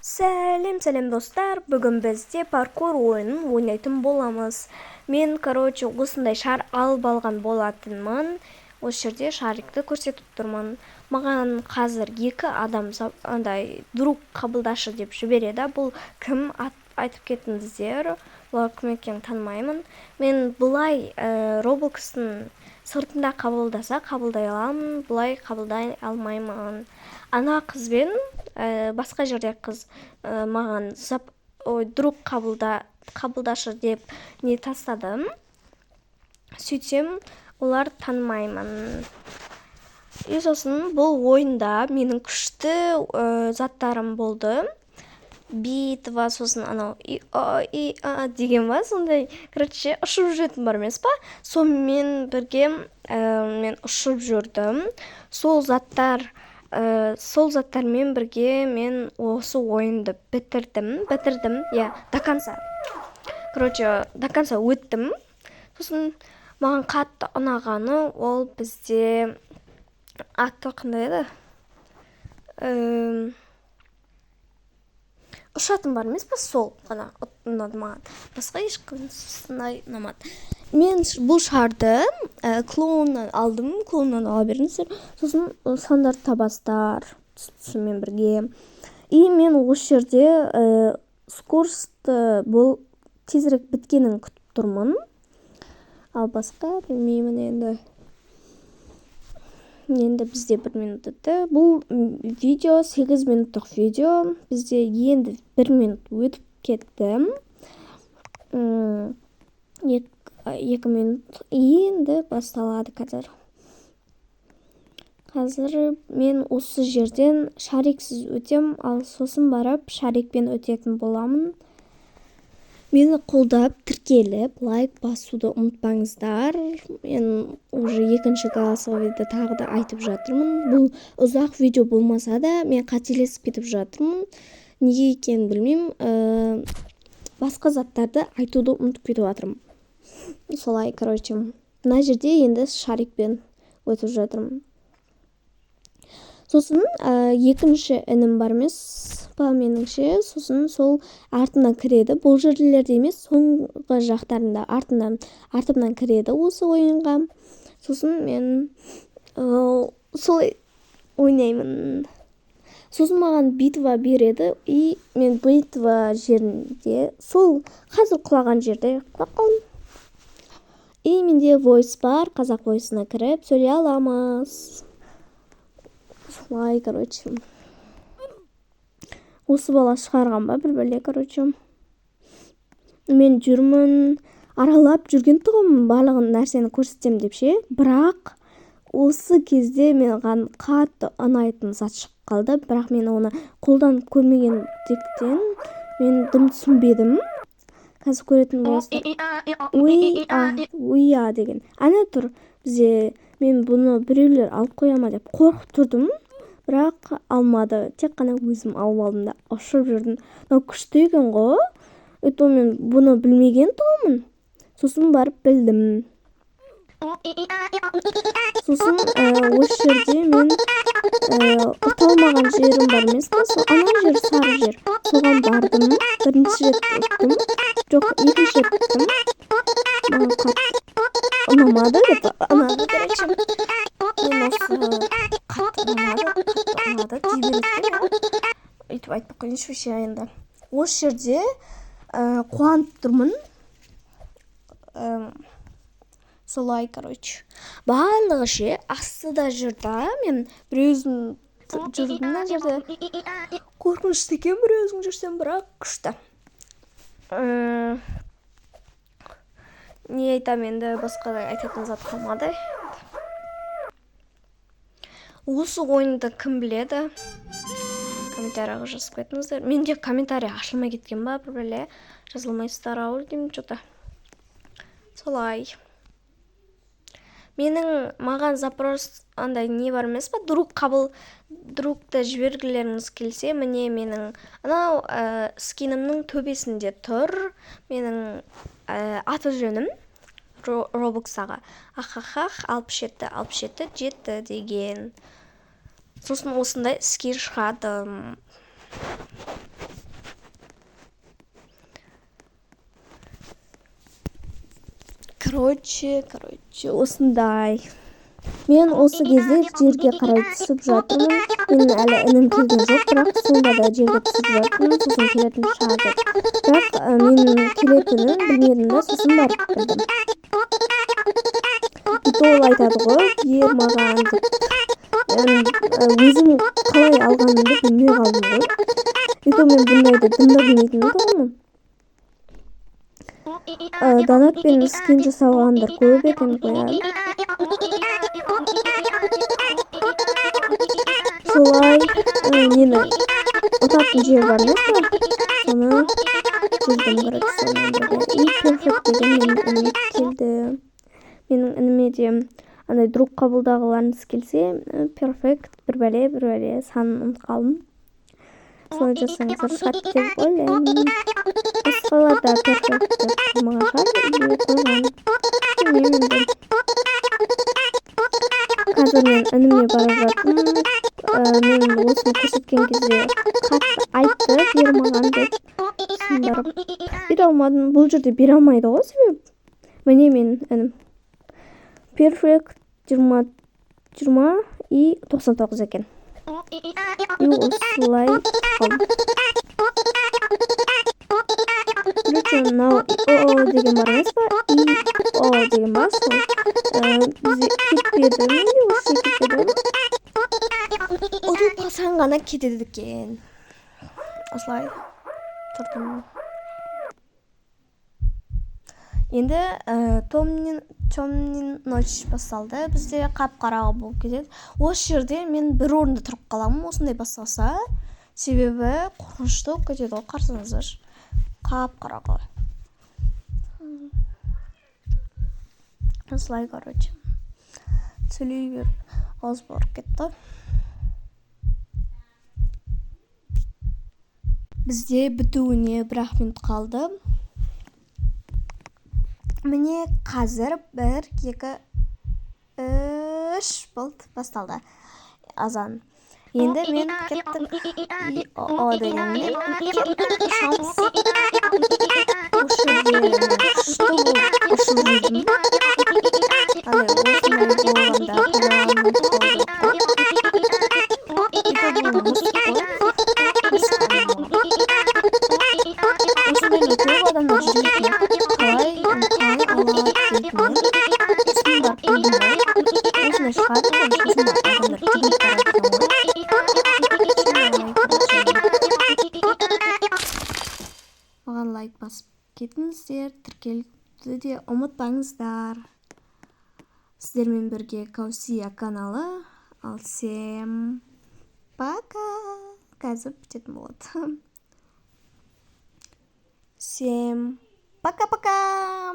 Сәлем достар, бүгін бізде паркур ойынын ойнайтын боламыз. Мен, осындай шар алып алған болатынмын. Осы жерде шарикті көрсетіп тұрмын. Маған қазір екі адам андай друг қабылдашы деп жібереді. Бұл кім айтып кетіңіздер. Бұлар кім екенін танымаймын. Мен бұлай Roblox'тың сыртында қабылдаса қабылдай аламын, бұлай қабылдай алмаймын. Ана қызбен басқа жерде қыз маған друг қабылдашы деп не тастадым. Сөйтсем, олар танымаймын. Сосын бұл ойында менің күшті заттарым болды. Битва, сосын анау деген ба, сондай, ұшып жүретін бар емес па? Сонымен бірге мен ұшып жүрдім. Сол заттармен бірге мен осы ойынды бітірдім, до конца. До конца өттім. Сосын маған қатты ұнағаны ол бізде аты қандай еді? Ұшатын бар емес па, сол ғана ұнады маған. Басқа ешқандай ұнамады. Мен бұл шарды клоуннан алдым, клоуннан ала беріңіздер. Сосын стандарт табастар түсімен бірге. И мен осы жерде скоросты бұл тезірек біткенін күтіп тұрмын. Ал басқа білмеймін енді. Енді бізде 1 минут өтті. Бұл видео 8 минуттық видео. Бізде енді 1 минут өтіп кетті. 2 минут енді басталады қазір. Қазір мен осы жерден шариксіз өтем, ал сосын барып шарикпен өтетін боламын. Мені қолдап, тіркеліп, лайк басуды ұмытпаңыздар. Мен уже екінші голосовойды тағы да айтып жатырмын. Бұл ұзақ видео болмаса да, мен қателесіп кетіп жатырмын. Неге екенін білмеймін. Басқа заттарды айтуды ұмытып кетіп жатырмын. Солай, мына жерде енді шарикпен өтіп жатырмын. Сосын екінші інім бар емес па меніңше, сосын сол артынан кіреді. Бұл жерлерде емес, соңғы жақтарында артымнан кіреді осы ойынға. Сосын мен солай ойнаймын. Сосын маған битва береді, и мен битва жерінде, сол қазір құлаған жерде құлап қалдым. И менде voice бар, қазақ voice'ына кіріп сөйлей аламыз. Солай, осы бала шығарған ба бір-бірле, Мен жүрмін, аралап жүрген тұғым барлығын нәрсені көрсетем деп ше. Бірақ осы кезде мен қатты ұнайтын зат шығып қалды. Бірақ мен оны қолдан көрмегендіктен мен дым түсінбедім. Қазір көретін боласыздар. Уя деген. Ана тұр бізде. Мен бұны біреулер алып қояма деп қорқып тұрдым. Бірақ алмады. Тек қана өзім алып алдым да ұшып жүрдім. Күшті екен ғой. Өйткені мен бұны білмеген тұғымын. Сосын барып білдім. Сосын осы жерде мен ұталмаған жерім бар емес па? Ана жер сары жер. Соған бардым. Бірінші рет өттім. Жоқ, екінші рет өттім. Маған қатты ұнамады деп ұнады. Мен осы қатты ұнады. Өйтіп айтпақ қойыншы енді. Осы жерде қуанып тұрмын. Солай, барлығы ше, астыда жүрді. Мен бір өзім жүрдім мына жерде. Қорқынышты екен бір өзің жүрсем, бірақ күшті. Не айтам енді, басқа да айтатын зат қалмады. Осы ойынды кім біледі? Комментарияға жазып кетіңіздер. Менде комментария ашылмай кеткен ба, бір-бірле жазылмайсыздар ауыр деймін, что-то. Солай. Маған запрос андай не бар емес па? Другты жібергілеріңіз келсе, міне менің анау скинімнің төбесінде тұр. Менің аты жөнім Roblox'аға ахахах 67 жетті деген. Сосын осындай скин шығады. короче осындай. Мен осы кезде жерге қарай түсіп жатырмын. Менің әлі інім келген жоқ, бірақ сонда да жерге түсіп жатырмын. Сосын келетін шығар деп. Бірақ мен келетінін білмедім да, сосын барып білдім. Ол айтады ғой, бер маған деп. Өзім қалай алғанымды білмей қалдым ғой. Мен бұндайды дым да білмейтін тұғынмын. Донатпен скин жасағандар көп екен ғой. Солай нені ұтатын жер бар емес па? Соны жүрдім, короче, сонымен бірге. И перфект деген менің інім келді. Менің ініме де андай друг қабылдағыларыңыз келсе, перфект бір бәле санын ұмытып қалдым. Солай жасаңыздар шығады деп ойлаймын. Басқалар да перфект деп қоймаған шығар, или қойған. Білмеймін енді. Қазір мен ініме бара жатырмын. Мен осыны көрсеткен кезде қатты айтты, бер маған деп. Сосын барып бере алмадым. Бұл жерде бере алмайды ғой, себебі. Міне менің інім. Перфект 20 и 99 екен. И осылай қалдым. Короче, мынау о деген бар емес па? И о деген бар сол. Бізде кетпеді. Менде осы кетпеді. Ұтылып қалсаң ғана кетеді екен. Осылай тұрдым. Енді темный ночь басталды. Бізде қап-қараңғы болып кетеді. Осы жерде мен бір орында тұрып қаламын, осындай басталса. Себебі қорқынышты болып кетеді ғой, қарсаңыздар. Қап-қараңғы. Осылай, короче. Сөйлей беріп ауыз барып кетті. Бізде бітуіне 1 минут қалды. Міне қазір 1, 2, 3 болды, басталды азан. Енді мен кеттім. И о дегенмен кеттім. Шамс. Осы жерде күшті болып ұшып жүрдім. Осындай болғанда қаламын қалды. Бұл мұз қой. Осындай көп адамдар жүретін. Қалай алады дейтін. Сосын барып білдім ғой. Осындай шығады екен. Сосын барып адамдар жүріп барады екен ғой. Маған лайк басып кетіңіздер, тіркелуді де ұмытпаңыздар. Сіздермен бірге Каусия каналы. Ал всем пока. Қазір бітетін болады. Всем пока-пока.